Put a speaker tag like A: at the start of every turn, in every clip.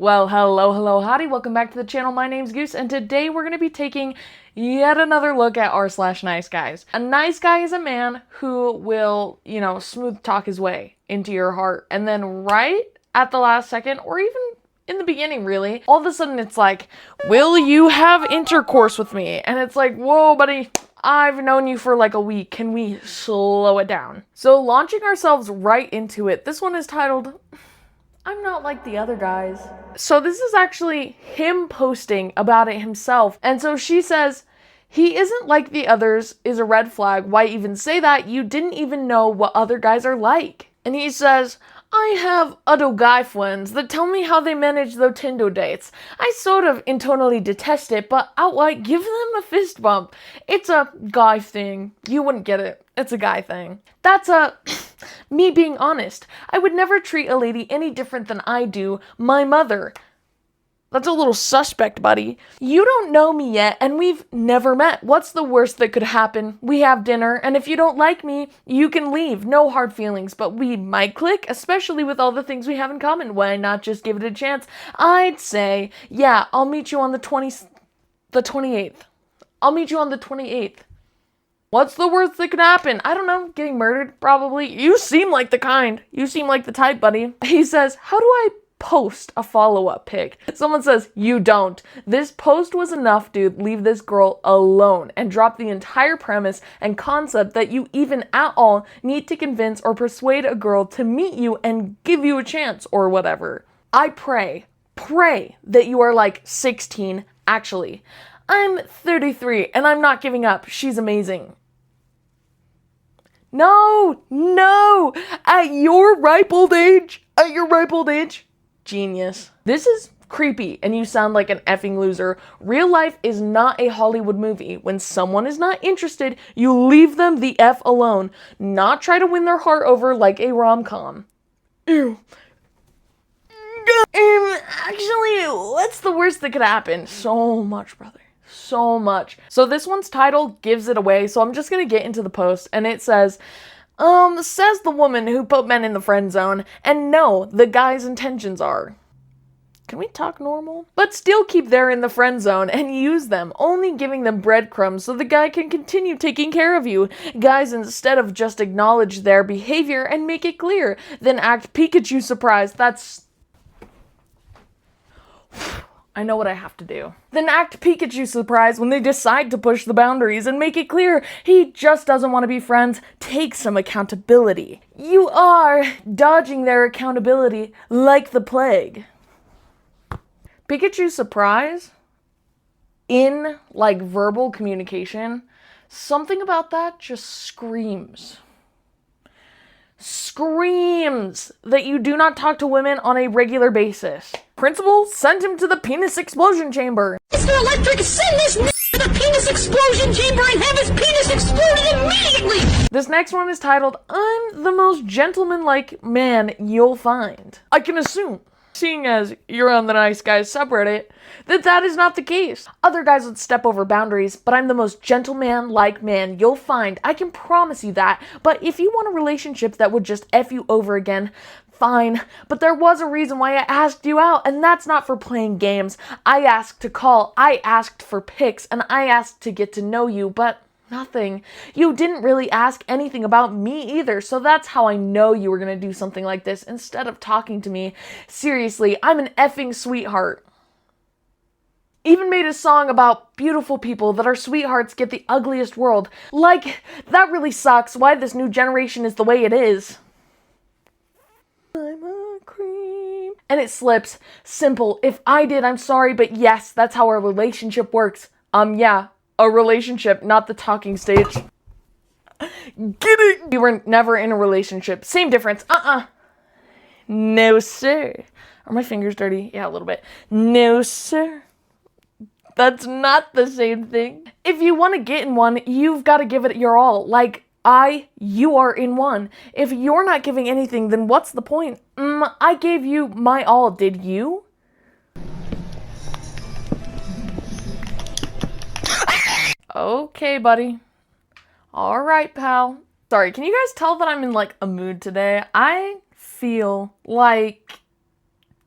A: Well, hello, howdy, welcome back to the channel. My name's Goose, and today we're going to be taking yet another look at r/nice guys. A nice guy is a man who will, smooth talk his way into your heart, and then right at the last second, or even in the beginning really, all of a sudden it's like, will you have intercourse with me? And it's like, whoa, buddy, I've known you for like a week. Can we slow it down? So launching ourselves right into it, this one is titled, I'm not like the other guys. So this is actually him posting about it himself. And so she says, he isn't like the others is a red flag. Why even say that? You didn't even know what other guys are like. And he says, I have other guy friends that tell me how they manage their Tinder dates. I sort of internally detest it, but outright give them a fist bump. It's a guy thing. You wouldn't get it. It's a guy thing. That's me being honest. I would never treat a lady any different than I do my mother. That's a little suspect, buddy. You don't know me yet, and we've never met. What's the worst that could happen? We have dinner, and if you don't like me, you can leave. No hard feelings, but we might click, especially with all the things we have in common. Why not just give it a chance? I'd say, yeah, I'll meet you on the 28th. I'll meet you on the 28th. What's the worst that could happen? I don't know, getting murdered, probably. You seem like the kind. You seem like the type, buddy. He says, how do I post a follow-up pic? Someone says, you don't. This post was enough, dude. Leave this girl alone and drop the entire premise and concept that you even at all need to convince or persuade a girl to meet you and give you a chance or whatever. I pray that you are like 16, actually. I'm 33 and I'm not giving up. She's amazing. No, at your ripe old age, genius. This is creepy and you sound like an effing loser. Real life is not a Hollywood movie. When someone is not interested, you leave them the F alone, not try to win their heart over like a rom-com. Ew. Actually, what's the worst that could happen? So much, brother. So much. So this one's title gives it away, so I'm just gonna get into the post, and it says the woman who put men in the friend zone, and no, the guy's intentions are, can we talk normal? But still keep them in the friend zone and use them, only giving them breadcrumbs so the guy can continue taking care of you. Guys, instead of just acknowledge their behavior and make it clear, then act Pikachu surprised. That's... I know what I have to do. Then act Pikachu surprised when they decide to push the boundaries and make it clear he just doesn't want to be friends. Take some accountability. You are dodging their accountability like the plague. Pikachu surprise in like verbal communication, something about that just screams that you do not talk to women on a regular basis. Principal, send him to the penis explosion chamber.
B: Mr. Electric, send this to the penis explosion chamber and have his penis exploded immediately!
A: This next one is titled, I'm the most gentleman-like man you'll find. I can assume, seeing as you're on the nice guys subreddit, that is not the case. Other guys would step over boundaries, but I'm the most gentleman-like man you'll find. I can promise you that. But if you want a relationship that would just F you over again, fine. But there was a reason why I asked you out, and that's not for playing games. I asked to call, I asked for pics, and I asked to get to know you, but nothing. You didn't really ask anything about me either, so that's how I know you were gonna do something like this instead of talking to me. Seriously, I'm an effing sweetheart. Even made a song about beautiful people that are sweethearts get the ugliest world. Like, that really sucks why this new generation is the way it is. I'm a cream. And it slips. Simple. If I did, I'm sorry, but yes, that's how a relationship works. Yeah. A relationship, not the talking stage. Get it? We were never in a relationship. Same difference. No, sir. Are my fingers dirty? Yeah, a little bit. No, sir. That's not the same thing. If you want to get in one, you've got to give it your all. Like, you are in one. If you're not giving anything, then what's the point? I gave you my all. Did you? Okay, buddy. All right, pal. Sorry, can you guys tell that I'm in like a mood today? I feel like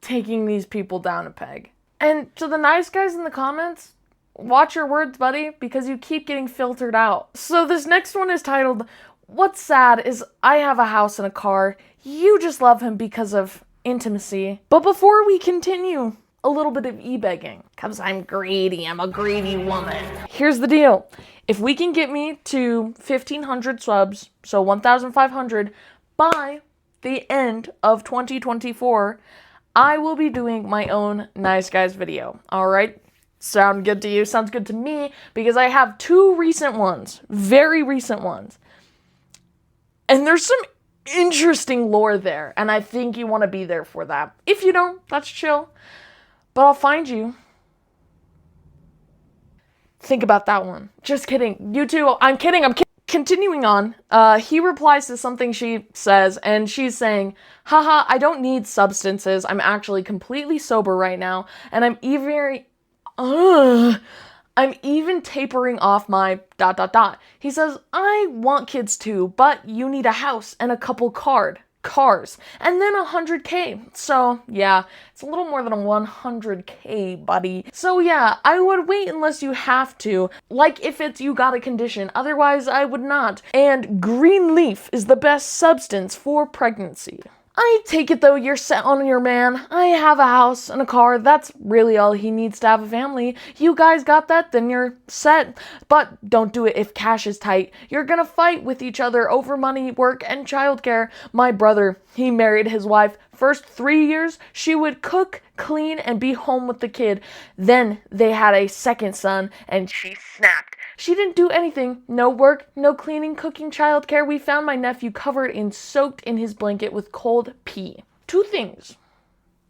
A: taking these people down a peg. And to the nice guys in the comments, watch your words, buddy, because you keep getting filtered out. So this next one is titled, "What's sad is I have a house and a car. You just love him because of intimacy." But before we continue, a little bit of e-begging. Because I'm greedy. I'm a greedy woman. Here's the deal. If we can get me to 1,500 subs, so 1,500, by the end of 2024, I will be doing my own Nice Guys video. All right? Sound good to you? Sounds good to me, because I have 2 recent ones. Very recent ones. And there's some interesting lore there, and I think you want to be there for that. If you don't, that's chill. But I'll find you. Think about that one. Just kidding. You too. I'm kidding. Continuing on, he replies to something she says, and she's saying, "Haha, I don't need substances. I'm actually completely sober right now, and I'm even tapering off my ... He says, "I want kids too, but you need a house and a couple cars, and then 100K. So yeah, it's a little more than a 100K, buddy. So yeah, I would wait unless you have to, like if it's you got a condition, otherwise I would not. And green leaf is the best substance for pregnancy." I take it though you're set on your man. I have a house and a car. That's really all he needs to have a family. You guys got that, then you're set. But don't do it if cash is tight. You're gonna fight with each other over money, work, and childcare. My brother, he married his wife. First 3 years, she would cook, clean, and be home with the kid. Then they had a second son, and she snapped. She didn't do anything. No work, no cleaning, cooking, childcare. We found my nephew covered and soaked in his blanket with cold pee. 2 things.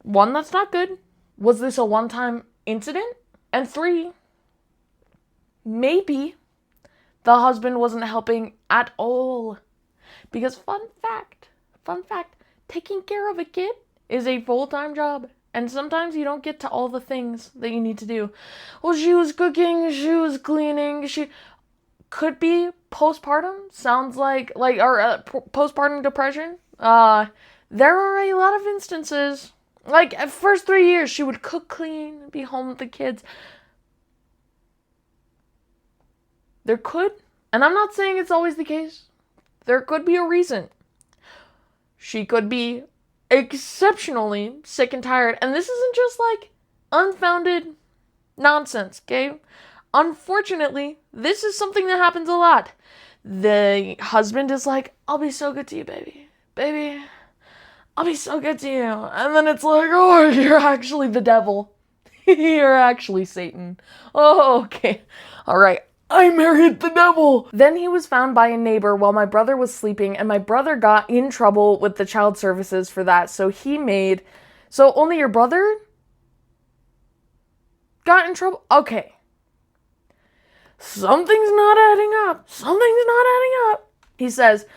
A: 1, that's not good. Was this a one-time incident? And 3, maybe the husband wasn't helping at all. Because fun fact, taking care of a kid is a full-time job. And sometimes you don't get to all the things that you need to do. Well, she was cooking, she was cleaning, she could be postpartum. Sounds like postpartum depression. There are a lot of instances. Like, at first 3 years, she would cook, clean, be home with the kids. There could, and I'm not saying it's always the case, there could be a reason. She could be exceptionally sick and tired. And this isn't just like unfounded nonsense, okay? Unfortunately, this is something that happens a lot. The husband is like, "I'll be so good to you, baby. Baby, I'll be so good to you." And then it's like, "Oh, you're actually the devil. You're actually Satan. Oh, okay. All right. I married the devil." Then he was found by a neighbor while my brother was sleeping, and my brother got in trouble with the child services for that. So only your brother got in trouble? Okay. Something's not adding up. He says,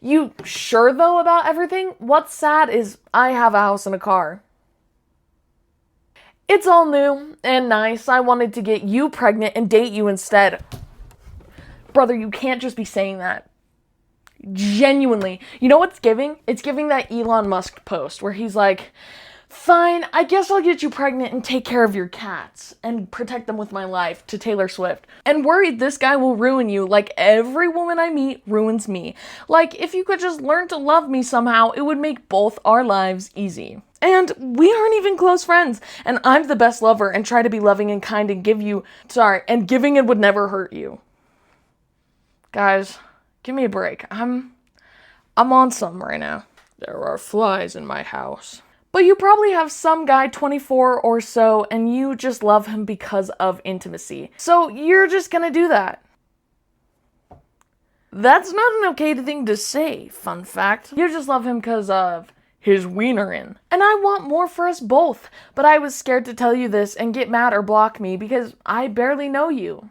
A: "You sure though about everything? What's sad is I have a house and a car. It's all new and nice. I wanted to get you pregnant and date you instead." Brother, you can't just be saying that. Genuinely. You know what's giving? It's giving that Elon Musk post where he's like, "Fine, I guess I'll get you pregnant and take care of your cats and protect them with my life," to Taylor Swift. And worried this guy will ruin you like every woman I meet ruins me. Like, if you could just learn to love me somehow, it would make both our lives easy. And we aren't even close friends. And I'm the best lover and try to be loving and kind and giving it would never hurt you. Guys, give me a break. I'm on some right now. There are flies in my house. But you probably have some guy 24 or so and you just love him because of intimacy. So you're just gonna do that. That's not an okay thing to say, fun fact. You just love him because of his wienerin. And I want more for us both, but I was scared to tell you this and get mad or block me because I barely know you.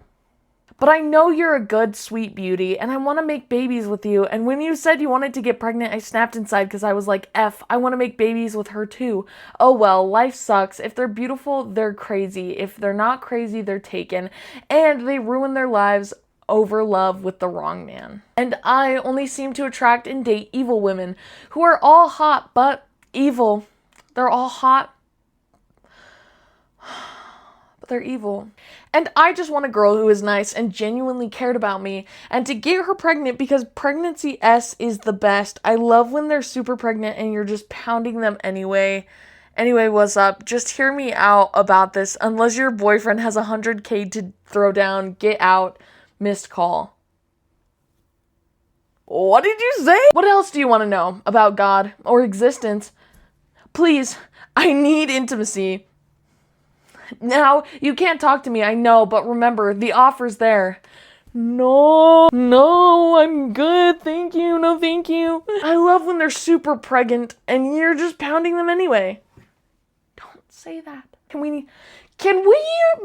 A: But I know you're a good, sweet beauty, and I want to make babies with you. And when you said you wanted to get pregnant, I snapped inside because I was like, I want to make babies with her too. Oh well, life sucks. If they're beautiful, they're crazy. If they're not crazy, they're taken. And they ruin their lives over love with the wrong man. And I only seem to attract and date evil women who are all hot, but evil. They're all hot, but they're evil. And I just want a girl who is nice and genuinely cared about me, and to get her pregnant because pregnancy S is the best. I love when they're super pregnant and you're just pounding them anyway. Anyway, what's up? Just hear me out about this. Unless your boyfriend has 100K to throw down, get out. Missed call. What did you say? What else do you want to know about God or existence? Please, I need intimacy. Now, you can't talk to me, I know, but remember, the offer's there. No, I'm good, thank you, no thank you. I love when they're super pregnant and you're just pounding them anyway. Don't say that. Can we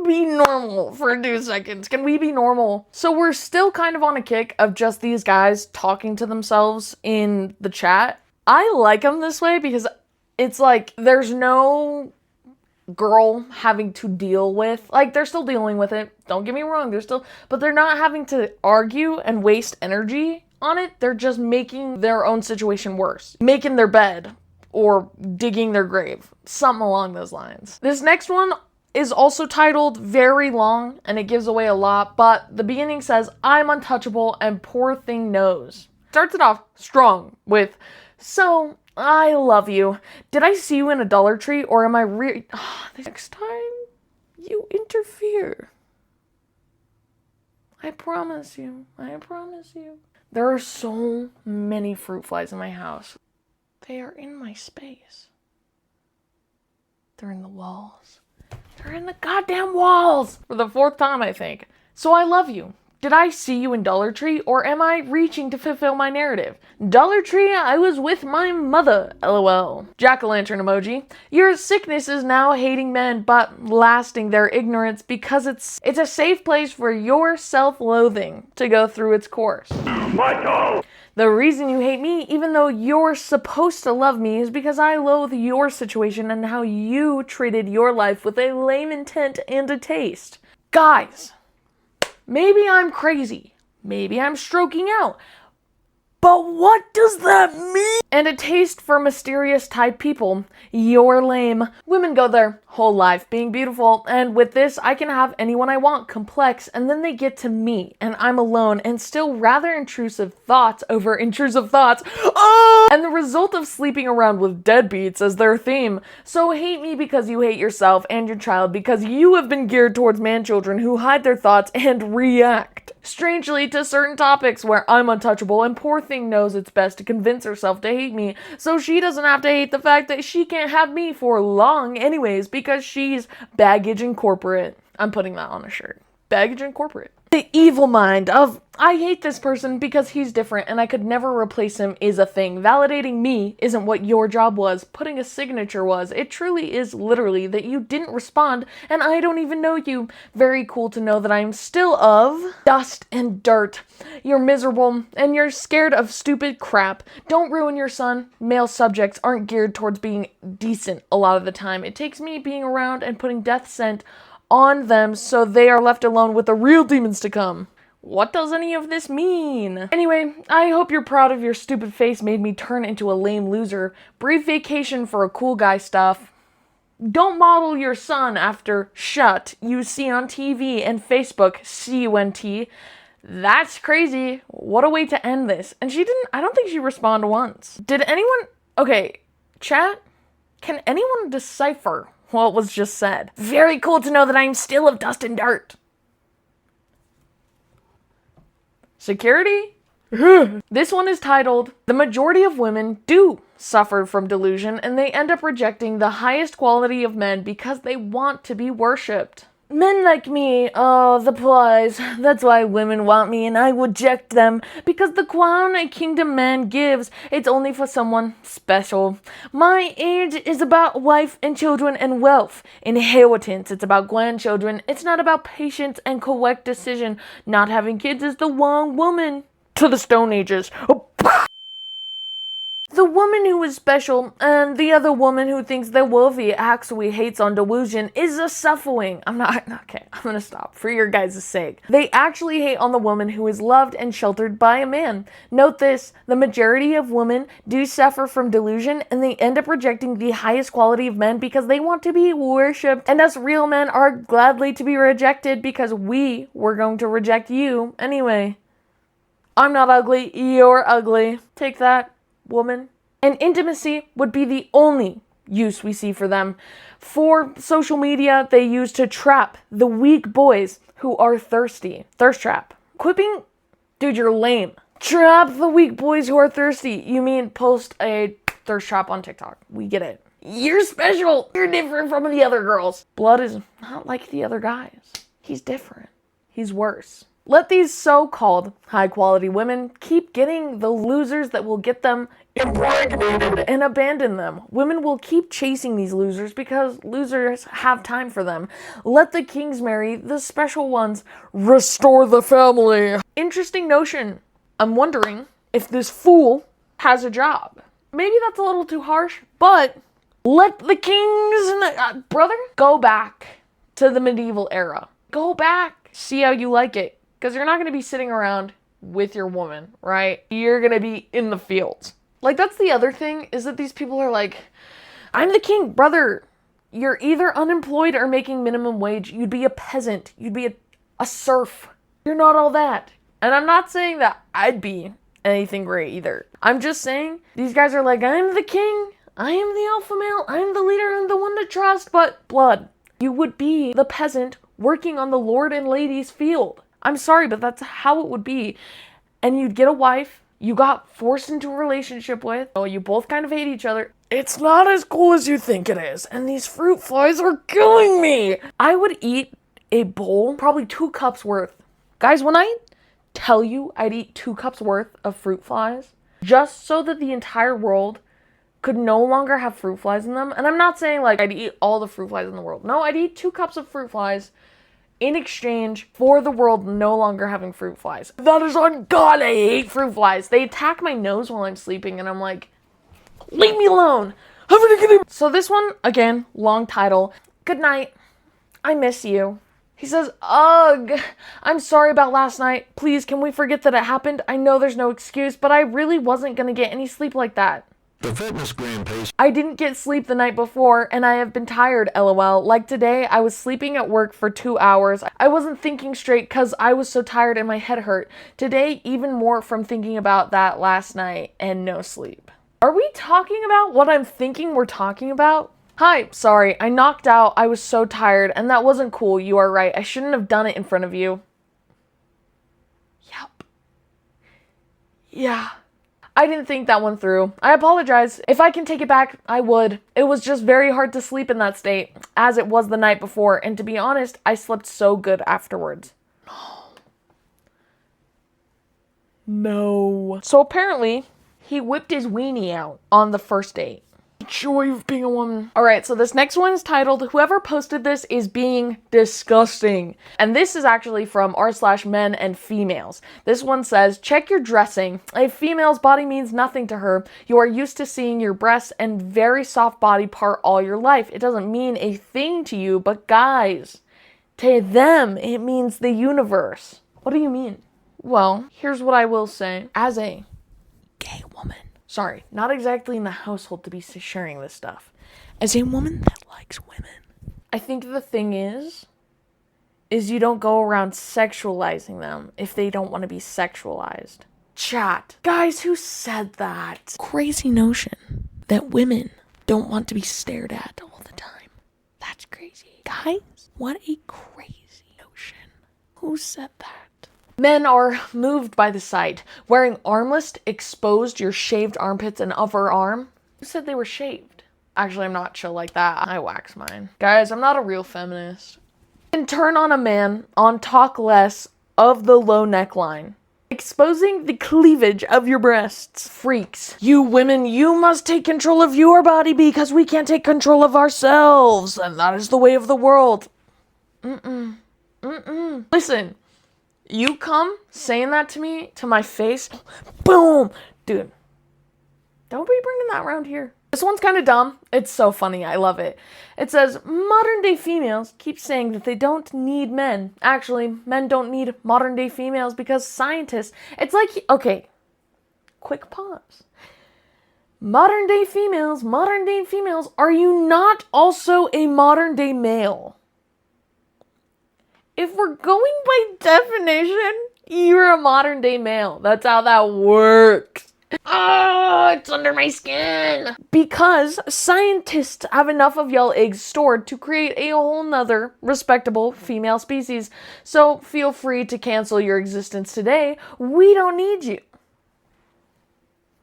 A: be normal for 2 seconds? Can we be normal? So we're still kind of on a kick of just these guys talking to themselves in the chat. I like them this way because it's like there's no girl having to deal with, like, they're still dealing with it, don't get me wrong, but they're not having to argue and waste energy on it. They're just making their own situation worse, making their bed or digging their grave, something along those lines. This next one is also titled very long and it gives away a lot, but the beginning says, I'm untouchable and poor thing knows. Starts it off strong with, so I love you. Did I see you in a Dollar Tree or am I next time you interfere, I promise you. There are so many fruit flies in my house. They are in my space. They're in the walls. They're in the goddamn walls! For the 4th time, I think. So I love you. Did I see you in Dollar Tree, or am I reaching to fulfill my narrative? Dollar Tree, I was with my mother, lol. Jack-o'-lantern emoji. Your sickness is now hating men, but lasting their ignorance because it's a safe place for your self-loathing to go through its course. Michael! The reason you hate me, even though you're supposed to love me, is because I loathe your situation and how you treated your life with a lame intent and a taste. Guys! Maybe I'm crazy. Maybe I'm stroking out. But what does that mean? And a taste for mysterious type people. You're lame. Women go their whole life being beautiful, and with this, I can have anyone I want, complex, and then they get to me, and I'm alone, and still rather intrusive thoughts over intrusive thoughts. Oh! And the result of sleeping around with deadbeats as their theme. So hate me because you hate yourself and your child, because you have been geared towards man-children who hide their thoughts and react strangely to certain topics where I'm untouchable, and poor thing knows it's best to convince herself to hate me so she doesn't have to hate the fact that she can't have me for long anyways because she's baggage incorporate. I'm putting that on a shirt. Baggage incorporate. The evil mind of, I hate this person because he's different and I could never replace him is a thing. Validating me isn't what your job was. Putting a signature was. It truly is literally that you didn't respond and I don't even know you. Very cool to know that I'm still of dust and dirt. You're miserable and you're scared of stupid crap. Don't ruin your son. Male subjects aren't geared towards being decent a lot of the time. It takes me being around and putting death scent on them so they are left alone with the real demons to come. What does any of this mean? Anyway, I hope you're proud of your stupid face made me turn into a lame loser. Brief vacation for a cool guy stuff. Don't model your son after shut you see on TV and Facebook CUNT. That's crazy. What a way to end this. And I don't think she responded once. Did anyone, okay, chat, can anyone decipher what was just said? Very cool to know that I'm still of dust and dirt. Security? This one is titled, The Majority of Women Do Suffer from Delusion and they end up rejecting the highest quality of men because they want to be worshipped. Men like me, oh, the plies. That's why women want me and I reject them. Because the crown a kingdom man gives, it's only for someone special. My age is about wife and children and wealth. Inheritance, it's about grandchildren. It's not about patience and correct decision. Not having kids is the wrong woman. To the Stone Ages. the woman who is special and the other woman who thinks that Wolfie actually hates on Delusion is a suffering. Okay, I'm gonna stop for your guys' sake. They actually hate on the woman who is loved and sheltered by a man. Note this, the majority of women do suffer from delusion and they end up rejecting the highest quality of men because they want to be worshipped, and us real men are gladly to be rejected because we were going to reject you anyway. I'm not ugly, you're ugly. Take that, woman. And intimacy would be the only use we see for them. For social media, they use to trap the weak boys who are thirsty. Thirst trap. Quipping? Dude, you're lame. Trap the weak boys who are thirsty. You mean post a thirst trap on TikTok. We get it. You're special. You're different from the other girls. Blood is not like the other guys. He's different. He's worse. Let these so-called high-quality women keep getting the losers that will get them impregnated and abandon them. Women will keep chasing these losers because losers have time for them. Let the kings marry the special ones. Restore the family. Interesting notion. I'm wondering if this fool has a job. Maybe that's a little too harsh, but let the kings, brother, go back to the medieval era. Go back. See how you like it. Because you're not going to be sitting around with your woman, right? You're going to be in the fields. Like, that's the other thing, is that these people are like, I'm the king, brother. You're either unemployed or making minimum wage. You'd be a peasant. You'd be a serf. You're not all that. And I'm not saying that I'd be anything great either. I'm just saying, these guys are like, I'm the king. I am the alpha male. I'm the leader. I'm the one to trust. But blood, you would be the peasant working on the lord and lady's field. I'm sorry, but that's how it would be. And you'd get a wife you got forced into a relationship with. Oh, you both kind of hate each other. It's not as cool as you think it is. And these fruit flies are killing me. I would eat a bowl, probably 2 cups worth. Guys, when I tell you I'd eat 2 cups worth of fruit flies, just so that the entire world could no longer have fruit flies in them. And I'm not saying like I'd eat all the fruit flies in the world. No, I'd eat 2 cups of fruit flies in exchange for the world no longer having fruit flies. That is on God, I hate fruit flies. They attack my nose while I'm sleeping and I'm like, leave me alone. So this one, again, long title. Good night. I miss you. He says, ugh, I'm sorry about last night. Please, can we forget that it happened? I know there's no excuse, but I really wasn't gonna get any sleep like that.
C: The fitness gram pace.
A: I didn't get sleep the night before, and I have been tired, lol. Like today, I was sleeping at work for 2 hours. I wasn't thinking straight because I was so tired and my head hurt. Today, even more from thinking about that last night and no sleep. Are we talking about what I'm thinking we're talking about? Hi, sorry, I knocked out. I was so tired, and that wasn't cool. You are right. I shouldn't have done it in front of you. Yep. Yeah. I didn't think that one through. I apologize. If I can take it back, I would. It was just very hard to sleep in that state, as it was the night before, and to be honest, I slept so good afterwards. No. So apparently, he whipped his weenie out on the first date. Joy of being a woman. Alright, so this next one is titled, Whoever Posted This is Being Disgusting. And this is actually from r/men and females. This one says, check your dressing. A female's body means nothing to her. You are used to seeing your breasts and very soft body part all your life. It doesn't mean a thing to you, but guys, to them, it means the universe. What do you mean? Well, here's what I will say. As a gay woman, sorry, not exactly in the household to be sharing this stuff. As a woman that likes women, I think the thing is you don't go around sexualizing them if they don't want to be sexualized. Chat. Guys, who said that? Crazy notion that women don't want to be stared at all the time. That's crazy. Guys, what a crazy notion. Who said that? Men are moved by the sight. Wearing armless exposed your shaved armpits and upper arm. Who said they were shaved? Actually, I'm not chill like that. I wax mine. Guys, I'm not a real feminist. And turn on a man on talk less of the low neckline. Exposing the cleavage of your breasts. Freaks. You women, you must take control of your body because we can't take control of ourselves. And that is the way of the world. Listen. You come saying that to me, to my face, boom, dude, Don't be bringing that around here. This one's kind of dumb. It's so funny. I love it. It says, modern day females keep saying that they don't need men. Actually, men don't need modern day females because scientists... It's like, okay, quick pause. Modern day females, are you not also a modern day male? If we're going by definition, you're a modern day male. That's how that works. Oh, it's under my skin. Because scientists have enough of y'all eggs stored to create a whole nother respectable female species. So feel free to cancel your existence today. We don't need you.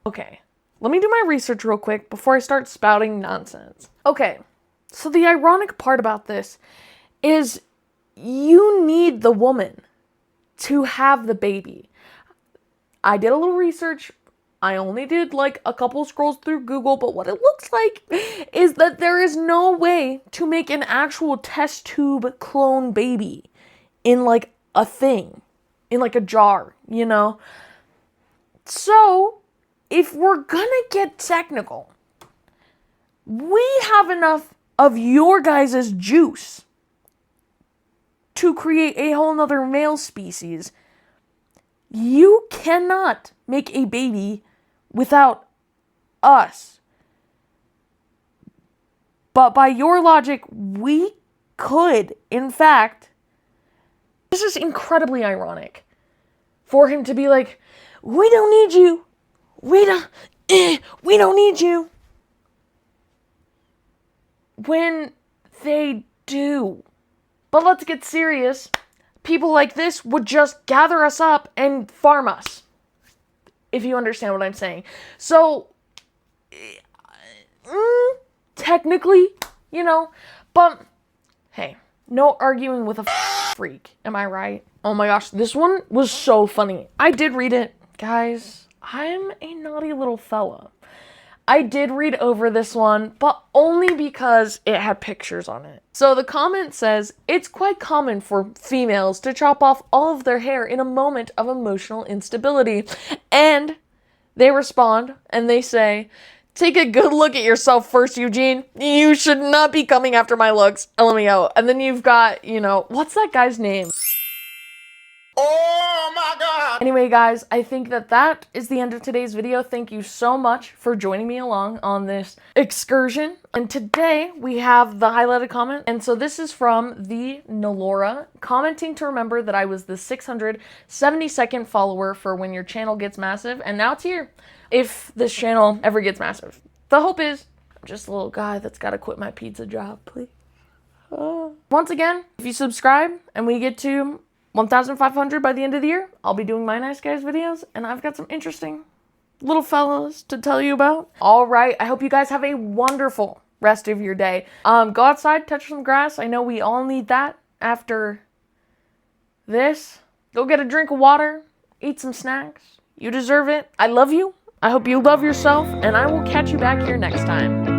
A: Okay, let me do my research real quick before I start spouting nonsense. Okay, so the ironic part about this is you need the woman to have the baby. I did a little research. I only did like a couple scrolls through Google, but what it looks like is that there is no way to make an actual test tube clone baby in like a thing, in like a jar, you know? So, if we're gonna get technical, we have enough of your guys' juice to create a whole nother male species. You cannot make a baby without us. But by your logic, we could, in fact, this is incredibly ironic for him to be like, we don't need you. We don't need you. When they do. But let's get serious. People like this would just gather us up and farm us. If you understand what I'm saying. So, technically, you know, but hey, no arguing with a freak. Am I right? Oh my gosh, this one was so funny. I did read it. Guys, I'm a naughty little fella. I did read over this one, but only because it had pictures on it. So the comment says, it's quite common for females to chop off all of their hair in a moment of emotional instability. And they respond and they say, take a good look at yourself first, Eugene. You should not be coming after my looks. LMAO. And then you've got, you know, what's that guy's name?
D: Oh my God!
A: Anyway, guys, I think that is the end of today's video. Thank you so much for joining me along on this excursion. And today we have the highlighted comment. And so this is from the Nalora commenting to remember that I was the 672nd follower for when your channel gets massive. And now it's here. If this channel ever gets massive. The hope is I'm just a little guy that's got to quit my pizza job, please. Once again, if you subscribe and we get to 1,500 by the end of the year, I'll be doing my nice guys videos, and I've got some interesting little fellas to tell you about. All right, I hope you guys have a wonderful rest of your day. Go outside, touch some grass. I know we all need that after this. Go get a drink of water, eat some snacks. You deserve it. I love you. I hope you love yourself, and I will catch you back here next time.